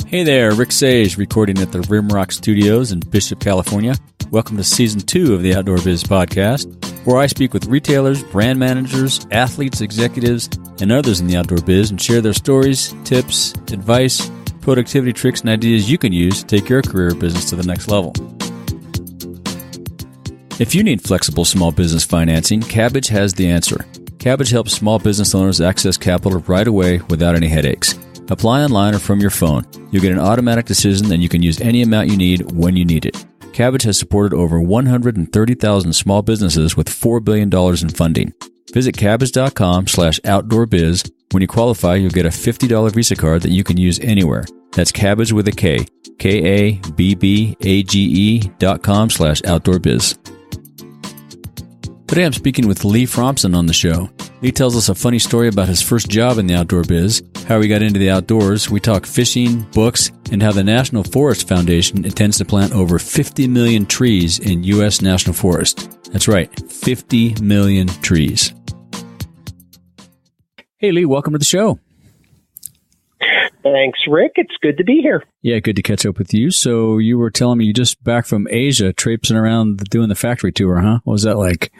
Hey there, Rick Sage, recording at the Rimrock Studios in Bishop, California. Welcome to Season 2 of the Outdoor Biz Podcast, where I speak with retailers, brand managers, athletes, executives, and others in the outdoor biz and share their stories, tips, advice, productivity tricks, and ideas you can use to take your career or business to the next level. If you need flexible small business financing, Kabbage has the answer. Kabbage helps small business owners access capital right away without any headaches. Apply online or from your phone. You'll get an automatic decision and you can use any amount you need when you need it. Kabbage has supported over 130,000 small businesses with $4 billion in funding. Visit Kabbage.com/outdoorbiz. When you qualify, you'll get a $50 Visa card that you can use anywhere. That's Kabbage with a K. KABBAGE.com/outdoorbiz. Today I'm speaking with Lee Fromson on the show. Lee tells us a funny story about his first job in the outdoor biz, how he got into the outdoors. We talk fishing, books, and how the National Forest Foundation intends to plant over 50 million trees in U.S. National Forest. That's right, 50 million trees. Hey, Lee, welcome to the show. Thanks, Rick. It's good to be here. Yeah, good to catch up with you. So you were telling me you just back from Asia, traipsing around doing the factory tour, huh? What was that like?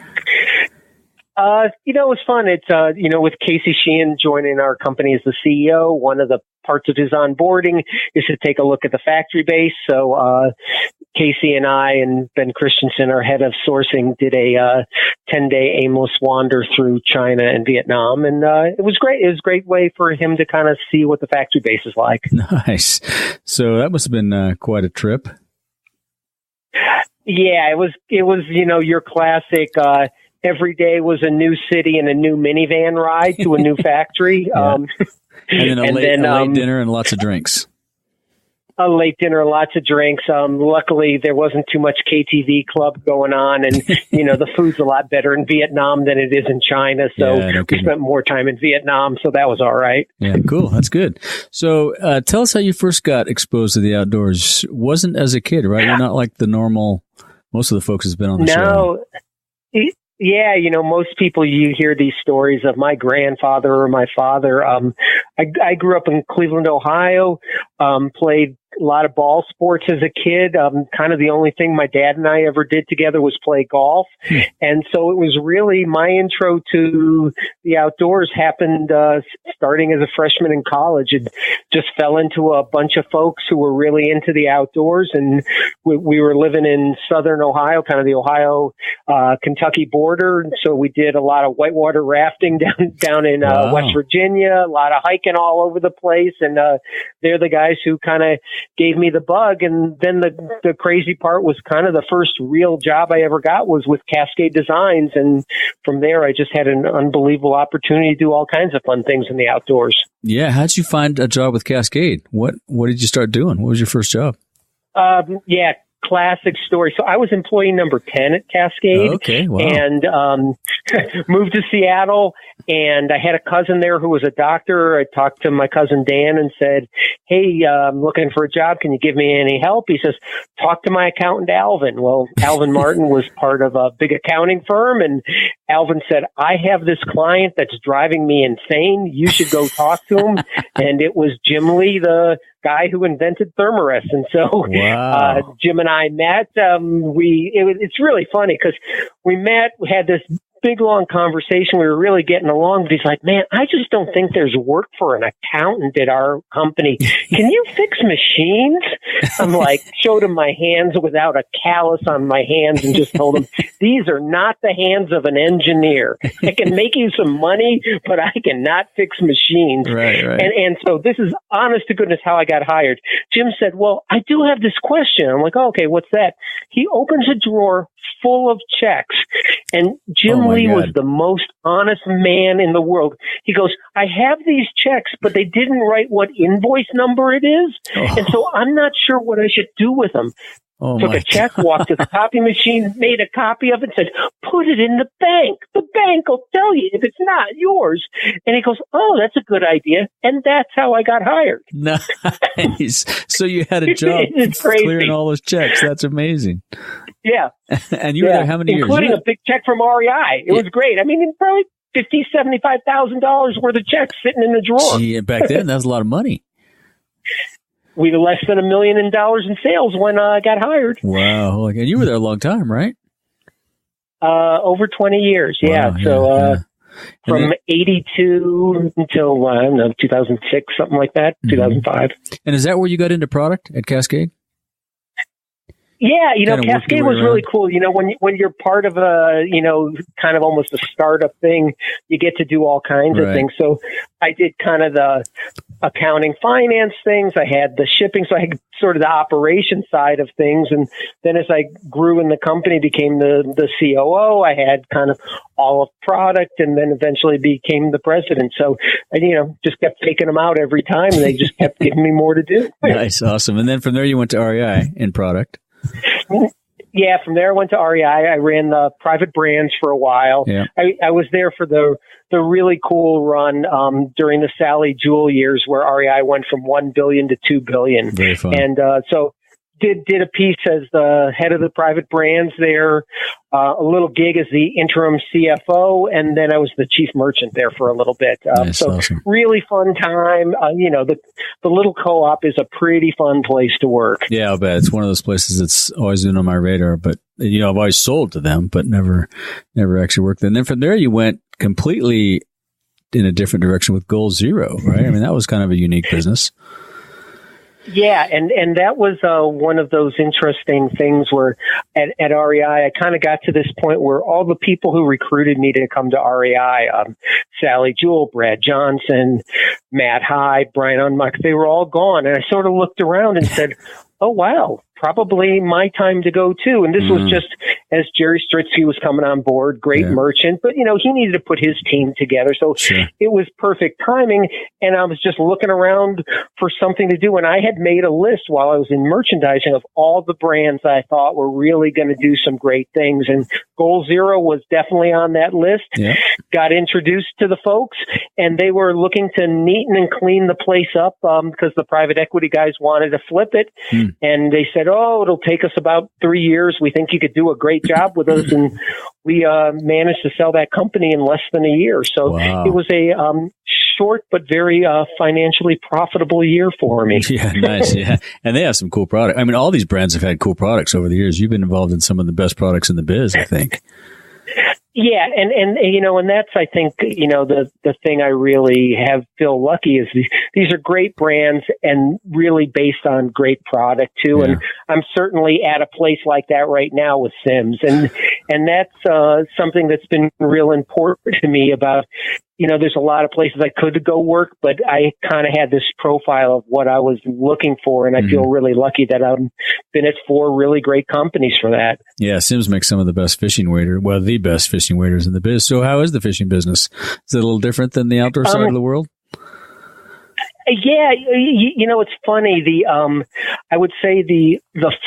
It was fun. It's, with Casey Sheehan joining our company as the CEO, one of the parts of his onboarding is to take a look at the factory base. So, Casey and I and Ben Christensen, our head of sourcing, did a 10-day aimless wander through China and Vietnam. And it was great. It was a great way for him to kind of see what the factory base is like. Nice. So that must have been quite a trip. Yeah, it was, your classic, every day was a new city and a new minivan ride to a new factory. Yeah. And then a late dinner and lots of drinks. A late dinner, lots of drinks. Luckily, there wasn't too much KTV club going on. And, the food's a lot better in Vietnam than it is in China. So we spent more time in Vietnam. So that was all right. Yeah, cool. That's good. So tell us how you first got exposed to the outdoors. Wasn't as a kid, right? You're not like the normal, most of the folks has been on the show. Yeah, most people, you hear these stories of my grandfather or my father. I grew up in Cleveland, Ohio, played a lot of ball sports as a kid. Kind of the only thing my dad and I ever did together was play golf. And so it was really my intro to the outdoors happened starting as a freshman in college. It just fell into a bunch of folks who were really into the outdoors. And we were living in southern Ohio, kind of the Ohio, Kentucky border. And so we did a lot of whitewater rafting down in West Virginia, a lot of hiking all over the place. And they're the guys who kind of gave me the bug. And then the crazy part was kind of the first real job I ever got was with Cascade Designs. And from there, I just had an unbelievable opportunity to do all kinds of fun things in the outdoors. Yeah. How'd you find a job with Cascade? What did you start doing? What was your first job? Classic story. So I was employee number 10 at Cascade. Okay, wow. And moved to Seattle. And I had a cousin there who was a doctor. I talked to my cousin Dan and said, hey, I'm looking for a job. Can you give me any help? He says, talk to my accountant, Alvin. Well, Alvin Martin was part of a big accounting firm. And Alvin said, I have this client that's driving me insane. You should go talk to him. And it was Jim Lee, the guy who invented Thermarest. And so Jim and I met. It's really funny because we met, we had this big, long conversation. We were really getting along. But he's like, man, I just don't think there's work for an accountant at our company. Can you fix machines? I'm like, showed him my hands without a callus on my hands and just told him, these are not the hands of an engineer. I can make you some money, but I cannot fix machines. Right. And so this is honest to goodness how I got hired. Jim said, well, I do have this question. I'm like, oh, okay, what's that? He opens a drawer full of checks. And Jim Lee was the most honest man in the world. He goes, I have these checks, but they didn't write what invoice number it is. And so I'm not sure what I should do with them. Took a check, walked to the copy machine, made a copy of it, said, put it in the bank. The bank will tell you if it's not yours. And he goes, oh, that's a good idea. And that's how I got hired. Nice. So you had a job clearing all those checks. That's amazing. Yeah. And you were there how many years? Including a big check from REI. It was great. I mean, probably $50,000, $75,000 worth of checks sitting in the drawer. Gee, back then, that was a lot of money. we were less than $1 million in sales when I got hired. Wow. And you were there a long time, right? Over 20 years. Yeah. Wow, So, yeah. From 82 until, I don't know, 2006, something like that, 2005. And is that where you got into product at Cascade? Yeah, Cascade was really cool. When you're part of a, kind of almost a startup thing, you get to do all kinds of things. So I did kind of the accounting, finance things. I had the shipping, so I had sort of the operation side of things. And then as I grew in the company, became the COO, I had kind of all of product, and then eventually became the president. So I, just kept taking them out every time, and they just kept giving me more to do. Nice. Awesome. And then from there you went to REI in product. Yeah, from there I went to REI. I ran the private brands for a while. Yeah. I was there for the really cool run during the Sally Jewell years, where REI went from $1 billion to $2 billion. Very fun. And so did a piece as the head of the private brands there, a little gig as the interim CFO, and then I was the chief merchant there for a little bit. So awesome. Really fun time. The little co-op is a pretty fun place to work. Yeah, I'll bet. It's one of those places that's always been on my radar, but I've always sold to them, but never actually worked there. And then from there you went completely in a different direction with Goal Zero, right? I mean, that was kind of a unique business. Yeah, and that was one of those interesting things where at REI, I kind of got to this point where all the people who recruited me to come to REI, Sally Jewell, Brad Johnson, Matt Hyde, Brian Unmuck, they were all gone. And I sort of looked around and said, oh, wow, probably my time to go too. And this was just as Jerry Stritzky was coming on board, great merchant, but he needed to put his team together. So it was perfect timing. And I was just looking around for something to do. And I had made a list while I was in merchandising of all the brands I thought were really going to do some great things. And Goal Zero was definitely on that list. Yeah. Got introduced to the folks, and they were looking to neaten and clean the place up because the private equity guys wanted to flip it. And they said, oh, it'll take us about 3 years. We think you could do a great job with us. And we managed to sell that company in less than a year. So It was a short but very financially profitable year for me. Yeah, nice. Yeah. And they have some cool products. I mean, all these brands have had cool products over the years. You've been involved in some of the best products in the biz, I think. Yeah, and that's, I think, the thing I really feel lucky is these are great brands and really based on great product too. Yeah. And I'm certainly at a place like that right now with Sims, and that's something that's been real important to me about. There's a lot of places I could go work, but I kind of had this profile of what I was looking for, and I feel really lucky that I've been at 4 really great companies for that. Yeah, Sims makes some of the best fishing waders, the best fishing waders in the biz. So how is the fishing business? Is it a little different than the outdoor side of the world? Yeah, it's funny. I would say the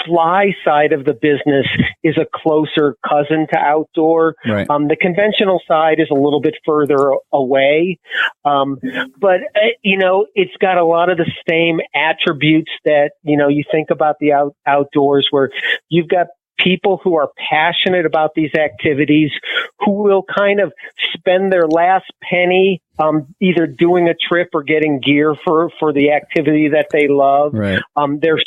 fly side of the business is a closer cousin to outdoor. Right. The conventional side is a little bit further away. But it's got a lot of the same attributes that, you think about the outdoors, where you've got people who are passionate about these activities, who will kind of spend their last penny either doing a trip or getting gear for the activity that they love. Right. They're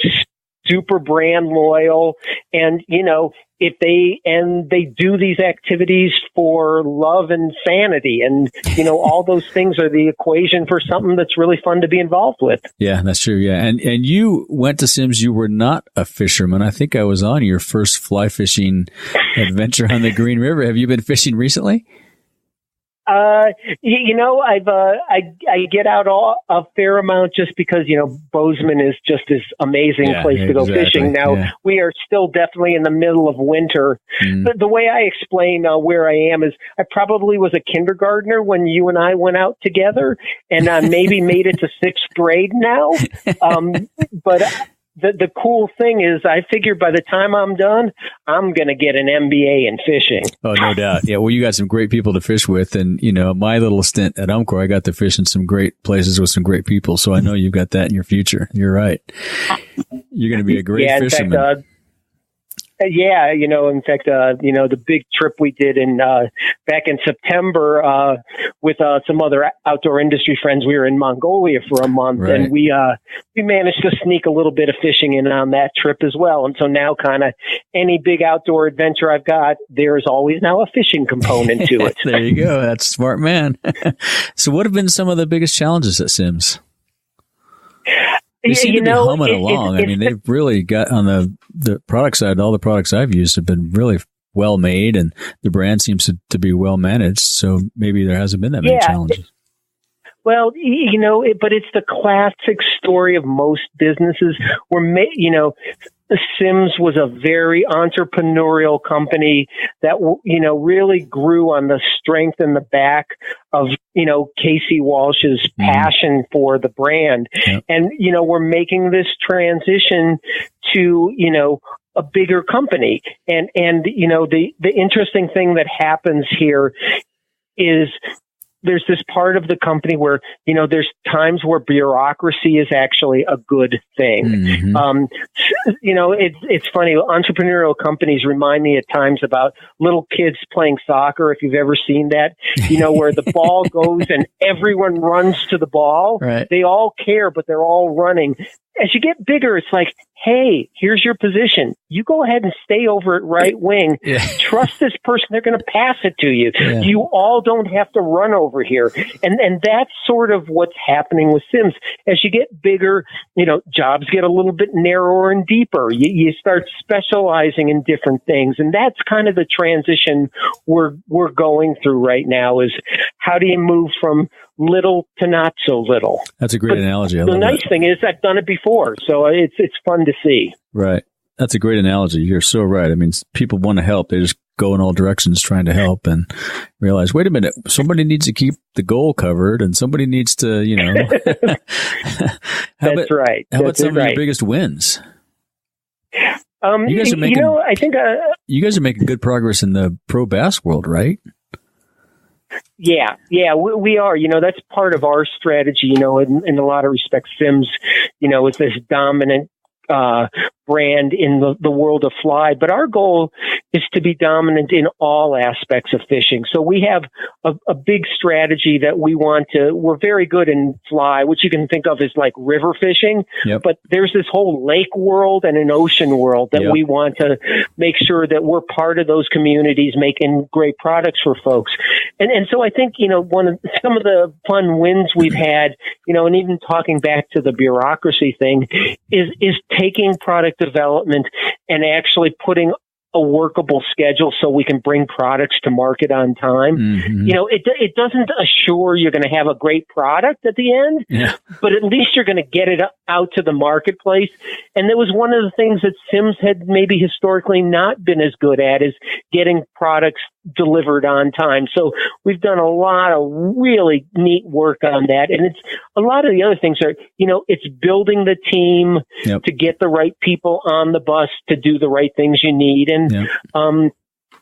super brand loyal, and if they do these activities for love and sanity, and all those things are the equation for something that's really fun to be involved with. Yeah, that's true. Yeah, and you went to Sims. You were not a fisherman. I think I was on your first fly fishing adventure on the Green River. Have you been fishing recently? I get out a fair amount just because, Bozeman is just this amazing place to go fishing. Now, we are still definitely in the middle of winter. The way I explain where I am is I probably was a kindergartner when you and I went out together, and maybe made it to 6th grade now. But the cool thing is I figure by the time I'm done, I'm going to get an MBA in fishing. Oh, no doubt. Yeah. Well, you got some great people to fish with. And, my little stint at Umpqua, I got to fish in some great places with some great people. So I know you've got that in your future. You're right. You're going to be a great fisherman. In fact, Yeah, in fact, the big trip we did back in September with some other outdoor industry friends, we were in Mongolia for a month, right. and we managed to sneak a little bit of fishing in on that trip as well. And so now, kind of any big outdoor adventure I've got, there's always now a fishing component to it. There you go. That's a smart man. So, what have been some of the biggest challenges at Simms? They seem to be humming along. I mean, they've really got on the product side, all the products I've used have been really well made, and the brand seems to be well managed. So maybe there hasn't been that many challenges. Well, but it's the classic story of most businesses where, Simms was a very entrepreneurial company that, really grew on the strength and the back of, Casey Walsh's passion for the brand. Yep. And, we're making this transition to, a bigger company. And, the interesting thing that happens here is there's this part of the company where, there's times where bureaucracy is actually a good thing. Mm-hmm. It's funny. Entrepreneurial companies remind me at times about little kids playing soccer. If you've ever seen that, where the ball goes and everyone runs to the ball. Right. They all care, but they're all running. As you get bigger, it's like, hey, here's your position. You go ahead and stay over at right wing. Yeah. Trust this person. They're going to pass it to you. Yeah. You all don't have to run over here. And that's sort of what's happening with Simms. As you get bigger, jobs get a little bit narrower and deeper. You start specializing in different things. And that's kind of the transition we're going through right now is how do you move from little to not so little? That's a great analogy. The nice thing is I've done it before, so it's fun to see. Right. That's a great analogy. You're so right. I mean, people want to help. They just go in all directions trying to help and realize, wait a minute, somebody needs to keep the goal covered and somebody needs to, That's right. How about some of your biggest wins? You guys are making, I think you guys are making good progress in the pro bass world, right? Yeah, we are. That's part of our strategy. In a lot of respects, Simms, is this dominant brand in the world of fly, but our goal is to be dominant in all aspects of fishing. So we have a big strategy that we're very good in fly, which you can think of as like river fishing, yep. But there's this whole lake world and an ocean world that we want to make sure that we're part of those communities making great products for folks. And so I think, some of the fun wins we've had, and even talking back to the bureaucracy thing is taking product development and actually putting a workable schedule so we can bring products to market on time. Mm-hmm. It doesn't assure you're going to have a great product at the end, but at least you're going to get it out to the marketplace. And that was one of the things that Simms had maybe historically not been as good at, is getting products delivered on time. So we've done a lot of really neat work on that. And it's a lot of the other things are, it's building the team to get the right people on the bus to do the right things you need. And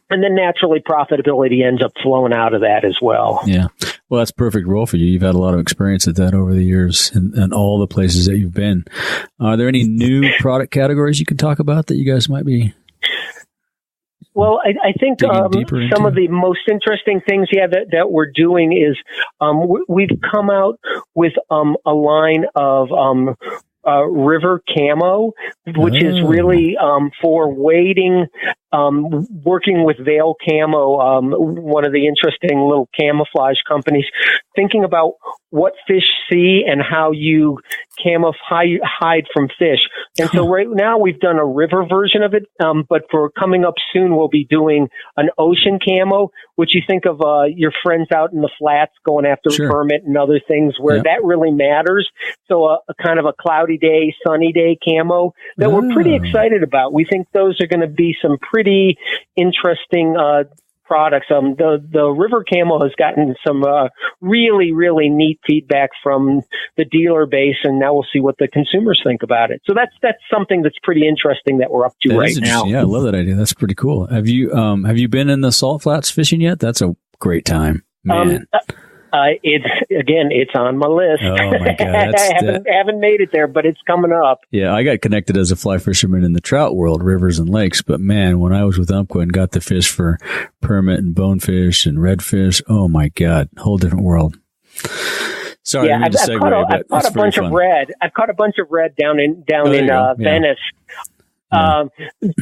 then naturally profitability ends up flowing out of that as well. Yeah. Well, that's a perfect role for you. You've had a lot of experience at that over the years and all the places that you've been. Are there any new product categories you can talk about that you guys might be? Well, I think some of the most interesting things, that we're doing is we've come out with a line of river camo, which is really for wading, working with Veil Camo, one of the interesting little camouflage companies, thinking about what fish see and how you hide from fish. And so right now we've done a river version of it, but for coming up soon, we'll be doing an ocean camo, which you think of your friends out in the flats going after permit and other things where that really matters. So a kind of a cloudy day, sunny day camo that we're pretty excited about. We think those are going to be some pretty interesting products. The river camo has gotten some really, really neat feedback from the dealer base, and now we'll see what the consumers think about it. So that's something that's pretty interesting that we're up to right now. Yeah, I love that idea. That's pretty cool. Have you been in the salt flats fishing yet? That's a great time, man. It's on my list. Oh my God. I haven't made it there, but it's coming up. Yeah, I got connected as a fly fisherman in the trout world, rivers and lakes. But man, when I was with Umpqua and got to fish for permit and bonefish and redfish, oh my God, whole different world. Sorry, yeah, I've caught a bunch of red. I've caught a bunch of red down in Venice.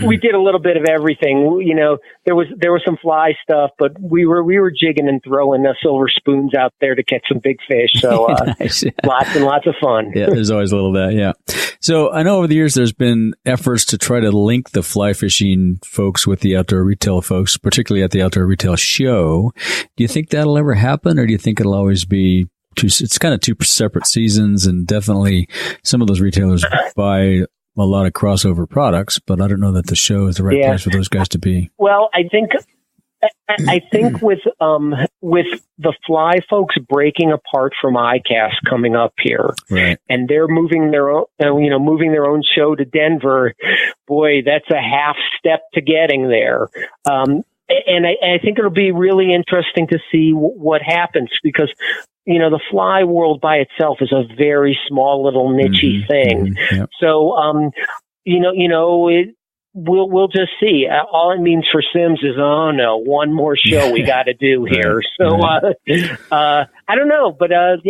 We did a little bit of everything. You know, there was some fly stuff, but we were jigging and throwing silver spoons out there to catch some big fish. So nice. Lots and lots of fun. Yeah, there's always a little of that. Yeah. So I know over the years there's been efforts to try to link the fly fishing folks with the outdoor retail folks, particularly at the outdoor retail show. Do you think that'll ever happen, or do you think it'll always be it's kind of two separate seasons, and definitely some of those retailers buy a lot of crossover products, but I don't know that the show is the right place for those guys to be. Well, I think with the fly folks breaking apart from ICAST coming up here, right, and they're moving their own show to Denver. Boy, that's a half step to getting there. And I think it'll be really interesting to see what happens, because, you know, the fly world by itself is a very small little niche thing. Yep. So, we'll just see. All it means for Sims is, oh no, one more show we got to do here. So, I don't know, but ask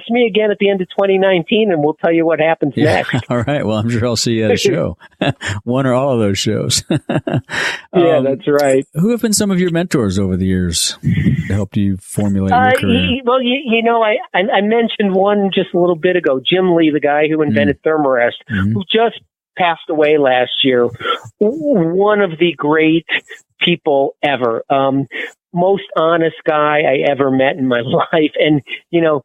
me again at the end of 2019 and we'll tell you what happens next. All right. Well, I'm sure I'll see you at a show, one or all of those shows. Yeah, that's right. Who have been some of your mentors over the years to help you formulate your career? I mentioned one just a little bit ago, Jim Lee, the guy who invented Thermarest, who just passed away last year. One of the great people ever. Most honest guy I ever met in my life. And, you know,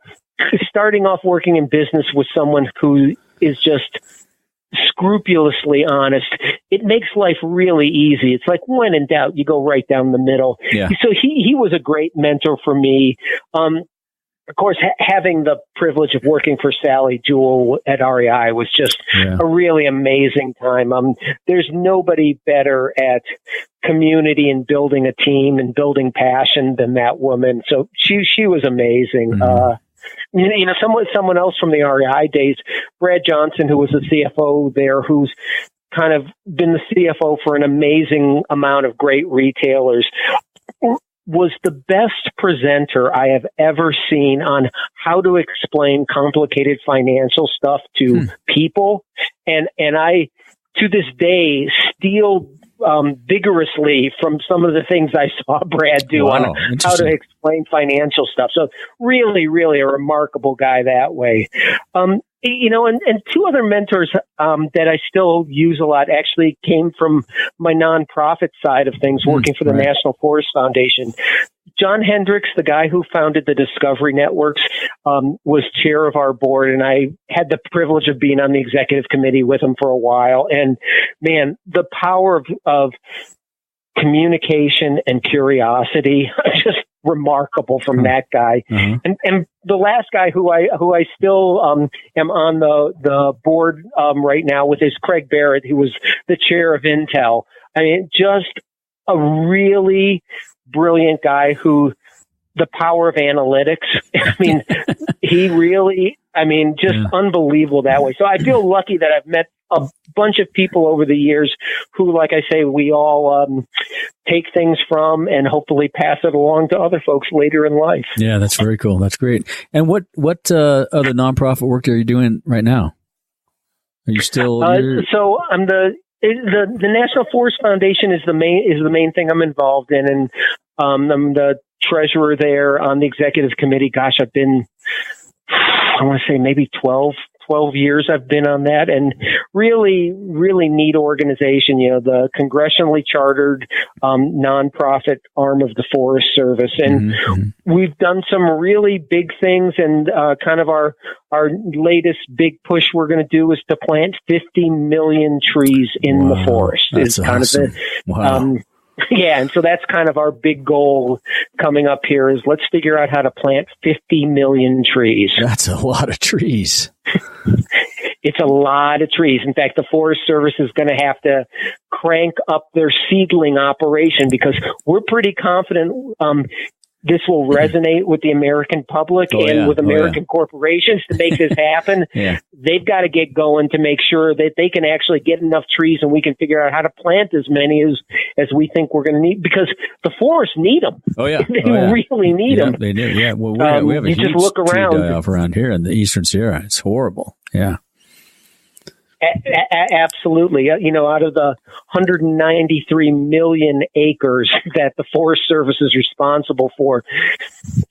starting off working in business with someone who is just scrupulously honest, it makes life really easy. It's like, when in doubt, you go right down the middle. Yeah. So he was a great mentor for me. Of course, having the privilege of working for Sally Jewell at REI was just a really amazing time. There's nobody better at community and building a team and building passion than that woman. So she was amazing. Someone else from the REI days, Brad Johnson, who was the CFO there, who's kind of been the CFO for an amazing amount of great retailers, was the best presenter I have ever seen on how to explain complicated financial stuff to people. And I, to this day, steal vigorously from some of the things I saw Brad do on how to explain financial stuff. So really, really a remarkable guy that way. And two other mentors that I still use a lot actually came from my nonprofit side of things, working for the National Forest Foundation. John Hendricks, the guy who founded the Discovery Networks, was chair of our board, and I had the privilege of being on the executive committee with him for a while. And man, the power of communication and curiosity, just remarkable from that guy. And the last guy who I still am on the board right now with is Craig Barrett, who was the chair of Intel. I mean, just a really brilliant guy who the power of analytics. I mean, just unbelievable that way. So I feel lucky that I've met a bunch of people over the years who, like I say, we all take things from and hopefully pass it along to other folks later in life. Yeah, that's very cool. That's great. And what other nonprofit work are you doing right now? Are you still? So I'm the National Forest Foundation is the main thing I'm involved in, and I'm the treasurer there on the executive committee. Gosh, I've been, I want to say maybe 12 years I've been on that, and really, really neat organization, you know, the congressionally chartered nonprofit arm of the Forest Service. And we've done some really big things, and kind of our latest big push we're going to do is to plant 50 million trees in the forest. That's awesome. And so that's kind of our big goal coming up here is let's figure out how to plant 50 million trees. That's a lot of trees. It's a lot of trees. In fact, the Forest Service is going to have to crank up their seedling operation because we're pretty confident this will resonate with the American public with American corporations to make this happen. They've got to get going to make sure that they can actually get enough trees, and we can figure out how to plant as many as we think we're going to need, because the forests need them. They really need them. They do. Yeah. Well, we have a huge tree die-off around here in the Eastern Sierra. It's horrible. Yeah. Absolutely. Out of the 193 million acres that the Forest Service is responsible for,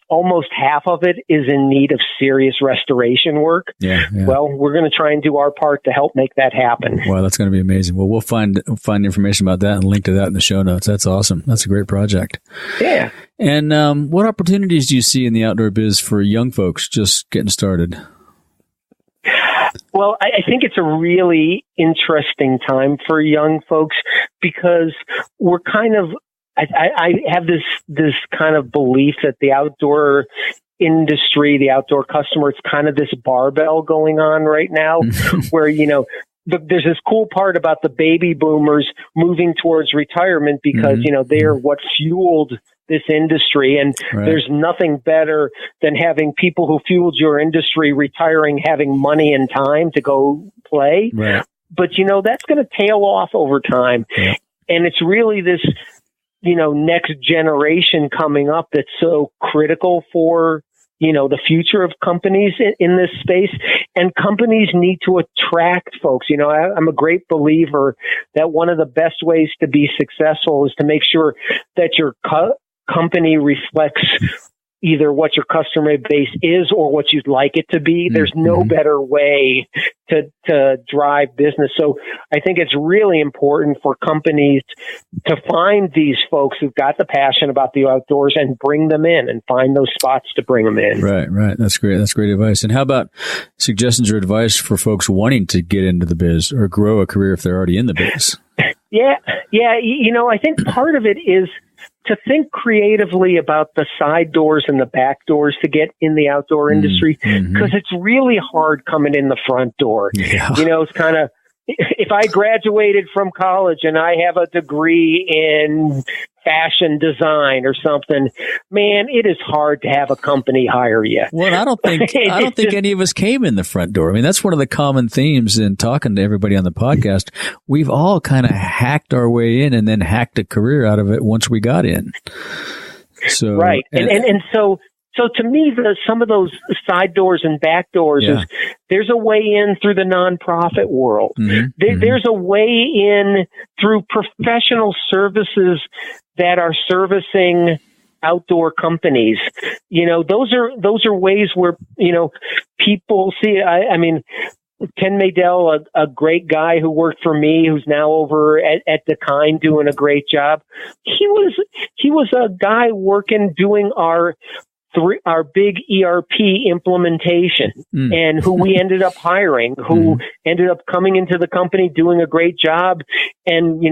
almost half of it is in need of serious restoration work. Well, we're going to try and do our part to help make that happen. Wow, that's going to be amazing. Well, we'll find information about that and link to that in the show notes. That's awesome. That's a great project. Yeah. And what opportunities do you see in the outdoor biz for young folks just getting started? Well, I think it's a really interesting time for young folks, because we're kind of, I have this kind of belief that the outdoor industry, the outdoor customer, it's kind of this barbell going on right now where, there's this cool part about the baby boomers moving towards retirement because, they're what fueled this industry. And there's nothing better than having people who fueled your industry retiring, having money and time to go play. But, that's going to tail off over time. And it's really this, next generation coming up that's so critical for, the future of companies in this space. And companies need to attract folks. I'm a great believer that one of the best ways to be successful is to make sure that your company reflects either what your customer base is or what you'd like it to be. There's no better way to drive business. So I think it's really important for companies to find these folks who've got the passion about the outdoors and bring them in and find those spots to bring them in. Right. That's great. That's great advice. And how about suggestions or advice for folks wanting to get into the biz or grow a career if they're already in the biz? Yeah. I think part of it is to think creatively about the side doors and the back doors to get in the outdoor industry, because it's really hard coming in the front door. It's kind of, if I graduated from college and I have a degree in fashion design or something, man, it is hard to have a company hire you. Well, I don't think any of us came in the front door. I mean, that's one of the common themes in talking to everybody on the podcast. We've all kind of hacked our way in and then hacked a career out of it once we got in. So right, and so to me, some of those side doors and back doors is there's a way in through the nonprofit world. There's a way in through professional services that are servicing outdoor companies. Those are ways where, people see, I mean, Ken Maydell, a great guy who worked for me, who's now over at Dakine doing a great job. He was a guy doing our big ERP implementation, and who we ended up hiring, who ended up coming into the company doing a great job, and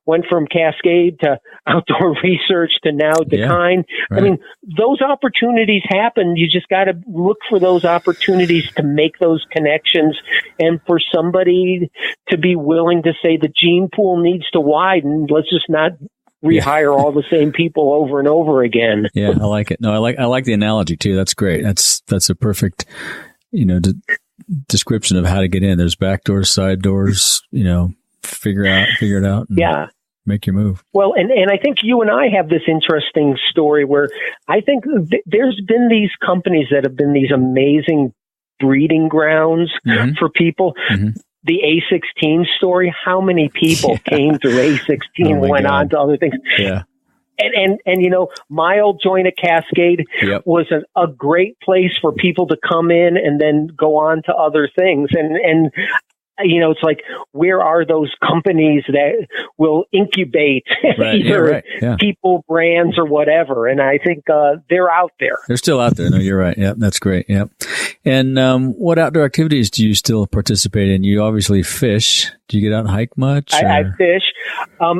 went from Cascade to outdoor research to now Dakine. I mean, those opportunities happen. You just got to look for those opportunities to make those connections, and for somebody to be willing to say the gene pool needs to widen. Let's just not rehire all the same people over and over again. Yeah, I like it. No, I like the analogy too. That's great. That's a perfect, description of how to get in. There's back doors, side doors, figure it out. And make your move. Well, and I think you and I have this interesting story where I think there's been these companies that have been these amazing breeding grounds for people. The A16 story, how many people came through A16 and went on to other things? And my old joint at Cascade was a great place for people to come in and then go on to other things. And it's like, where are those companies that will incubate either people, brands, or whatever? And I think they're out there. They're still out there. No, you're right. Yeah, that's great. Yeah. And what outdoor activities do you still participate in? You obviously fish. Do you get out and hike much? I fish. I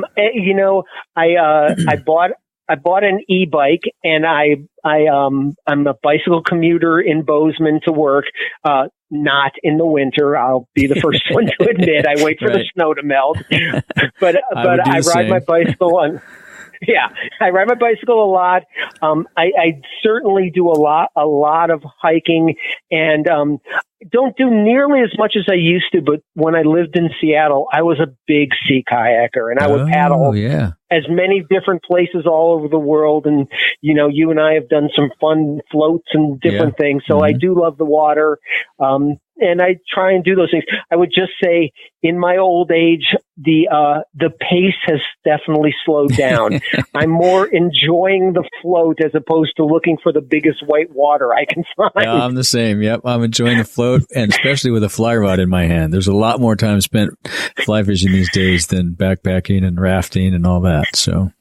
bought an e-bike, and I'm a bicycle commuter in Bozeman to work. Not in the winter. I'll be the first one to admit. I wait for the snow to melt. But I ride my bicycle on. Yeah, I ride my bicycle a lot. I certainly do a lot of hiking, and don't do nearly as much as I used to. But when I lived in Seattle, I was a big sea kayaker, and I would paddle as many different places all over the world. And you and I have done some fun floats and different things. So I do love the water. And I try and do those things. I would just say, in my old age, the pace has definitely slowed down. I'm more enjoying the float as opposed to looking for the biggest white water I can find. Yeah, I'm the same. Yep, I'm enjoying the float, and especially with a fly rod in my hand. There's a lot more time spent fly fishing these days than backpacking and rafting and all that. So.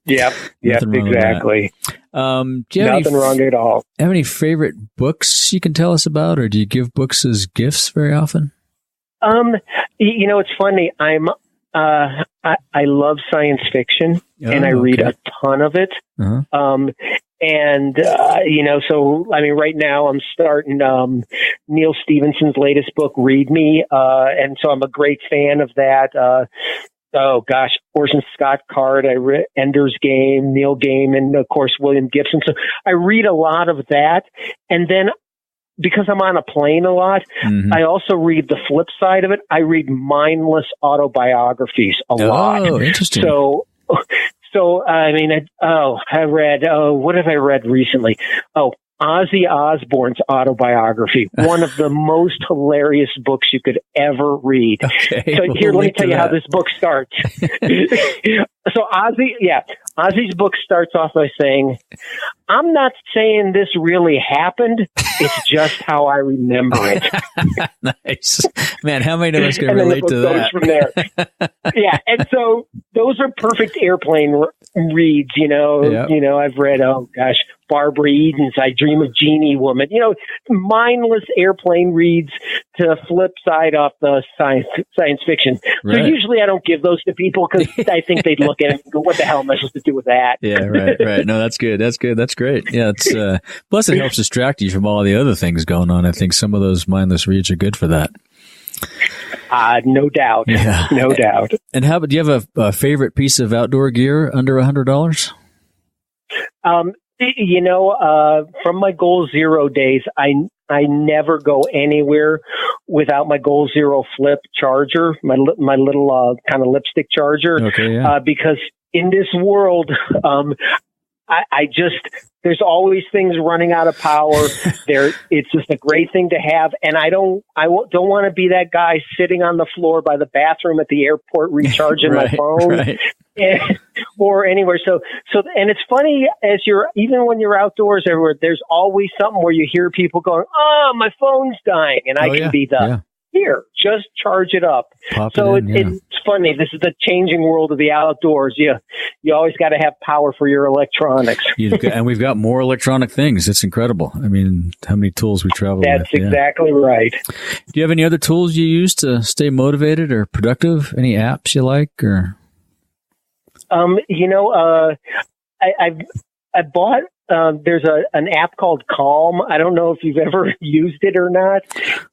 Yep, exactly. Nothing wrong at all. Have any favorite books you can tell us about, or do you give books as gifts very often? It's funny. I love science fiction, and I read a ton of it. Right now I'm starting Neil Stephenson's latest book, Read Me, and so I'm a great fan of that. Orson Scott Card, I read Ender's Game, Neil Gaiman, of course, William Gibson. So I read a lot of that. And then because I'm on a plane a lot, I also read the flip side of it. I read mindless autobiographies a lot. Oh, interesting. I read, what have I read recently? Ozzy Osbourne's autobiography, one of the most hilarious books you could ever read. Okay, so here, let me tell you how this book starts. So Ozzy's book starts off by saying, "I'm not saying this really happened. It's just how I remember it." Nice. Man, how many of us can relate to that? From there. Yeah. And so those are perfect airplane reads, I've read, Barbara Eden's I Dream of Jeannie Woman, mindless airplane reads to flip side off the science fiction. Right. So usually I don't give those to people because I think they'd look at it and go, what the hell am I supposed to do with that? Yeah, right. No, that's good. That's great. Yeah, it's plus it helps distract you from all the other things going on. I think some of those mindless reads are good for that. No doubt. Yeah. No doubt. And do you have a favorite piece of outdoor gear under $100? From my Goal Zero days, I never go anywhere without my Goal Zero flip charger, my little kind of lipstick charger. Okay, yeah. Because in this world, there's always things running out of power. It's just a great thing to have, and I don't want to be that guy sitting on the floor by the bathroom at the airport recharging my phone. Or anywhere. So, and it's funny even when you're outdoors everywhere, there's always something where you hear people going, "Oh, my phone's dying," and I can be here, just charge it up. It's funny. This is the changing world of the outdoors. You always got to have power for your electronics. And we've got more electronic things. It's incredible. I mean, how many tools we travel with. That's exactly right. Do you have any other tools you use to stay motivated or productive? Any apps you like, or? I bought, there's an app called Calm. I don't know if you've ever used it or not.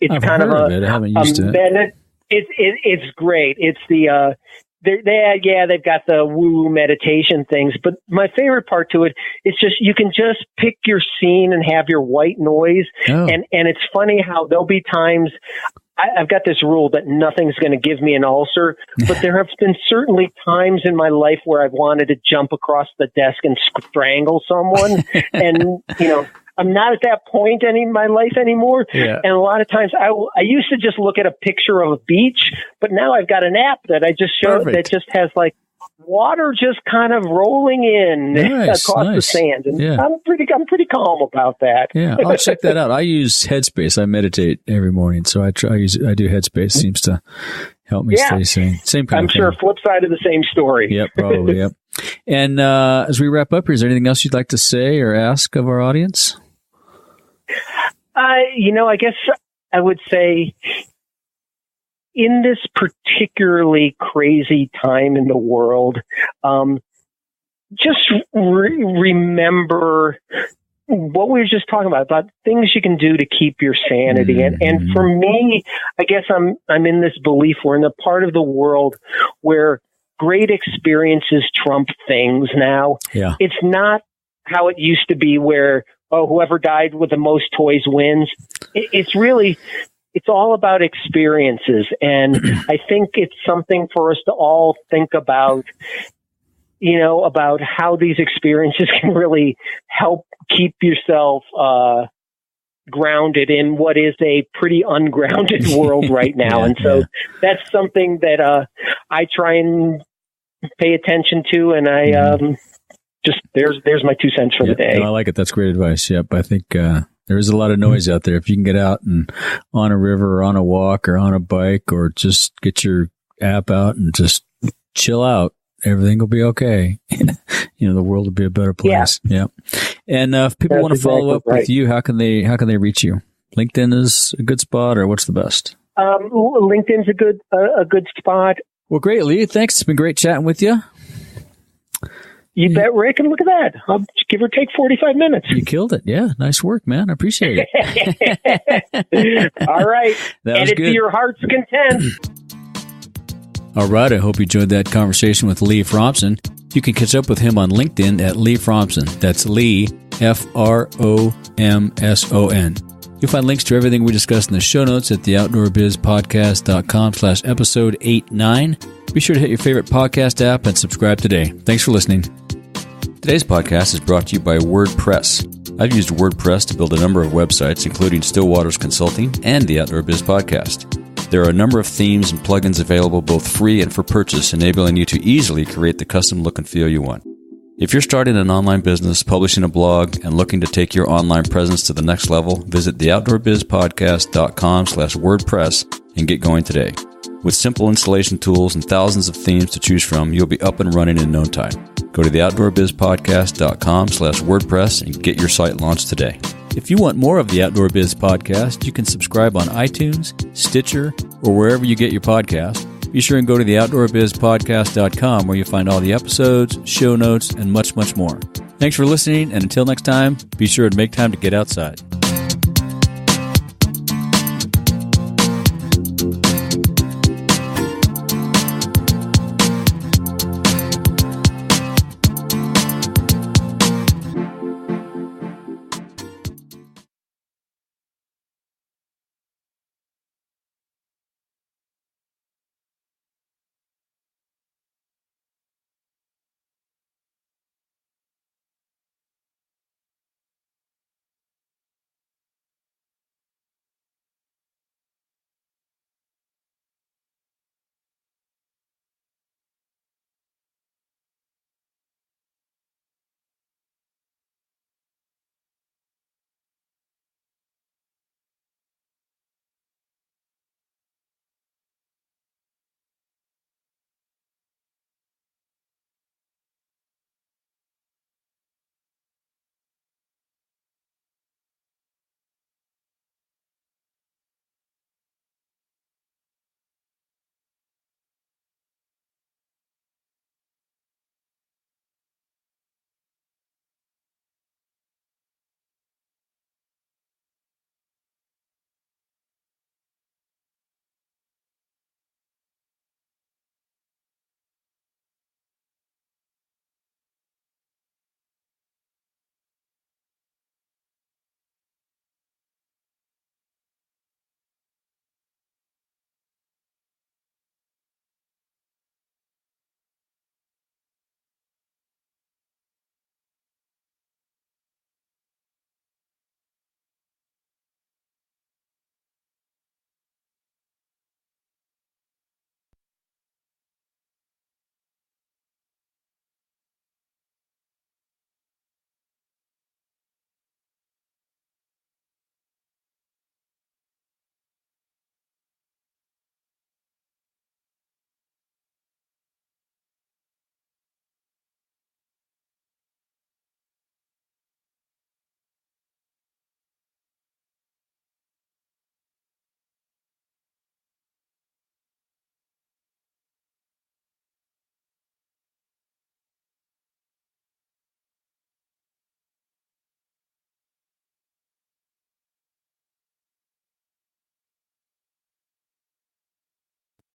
It's I've heard of it. I haven't used it. It's great. It's they've got the woo meditation things, but my favorite part to it is just, you can just pick your scene and have your white noise. And it's funny how there'll be times, I've got this rule that nothing's going to give me an ulcer, but there have been certainly times in my life where I've wanted to jump across the desk and strangle someone. And, I'm not at that point in my life anymore. Yeah. And a lot of times I used to just look at a picture of a beach, but now I've got an app that I just show that just has like water just kind of rolling in across the sand. And I'm pretty calm about that. Yeah, I'll check that out. I use Headspace. I meditate every morning, so I do Headspace. Seems to help me stay sane. Same kind of thing. I'm sure flip side of the same story. Yep, probably. Yep. And as we wrap up here, is there anything else you'd like to say or ask of our audience? I guess I would say, in this particularly crazy time in the world, just remember what we were just talking about things you can do to keep your sanity. And for me, I guess I'm in this belief we're in a part of the world where great experiences trump things now. Yeah. It's not how it used to be where, whoever died with the most toys wins. It's all about experiences. And I think it's something for us to all think about, about how these experiences can really help keep yourself grounded in what is a pretty ungrounded world right now. And so that's something that I try and pay attention to. And I there's my 2 cents for the day. No, I like it. That's great advice. Yep. I think there is a lot of noise out there. If you can get out and on a river or on a walk or on a bike or just get your app out and just chill out, everything will be okay. The world will be a better place. Yeah. And if people want to follow up with you, how can they reach you? LinkedIn is a good spot, or what's the best? LinkedIn's a good spot. Well, great, Lee. Thanks. It's been great chatting with you. You bet, Rick. And look at that. I'll give or take 45 minutes. You killed it. Yeah. Nice work, man. I appreciate it. All right. And it's to your heart's content. All right. I hope you enjoyed that conversation with Lee Fromson. You can catch up with him on LinkedIn at Lee Fromson. That's Lee, Fromson. You'll find links to everything we discussed in the show notes at theoutdoorbizpodcast.com/episode 89. Be sure to hit your favorite podcast app and subscribe today. Thanks for listening. Today's podcast is brought to you by WordPress. I've used WordPress to build a number of websites, including Stillwater's Consulting and the Outdoor Biz Podcast. There are a number of themes and plugins available both free and for purchase, enabling you to easily create the custom look and feel you want. If you're starting an online business, publishing a blog, and looking to take your online presence to the next level, visit theoutdoorbizpodcast.com/WordPress and get going today. With simple installation tools and thousands of themes to choose from, you'll be up and running in no time. Go to theoutdoorbizpodcast.com/WordPress and get your site launched today. If you want more of the Outdoor Biz Podcast, you can subscribe on iTunes, Stitcher, or wherever you get your podcast. Be sure and go to theoutdoorbizpodcast.com where you'll find all the episodes, show notes, and much, much more. Thanks for listening, and until next time, be sure to make time to get outside.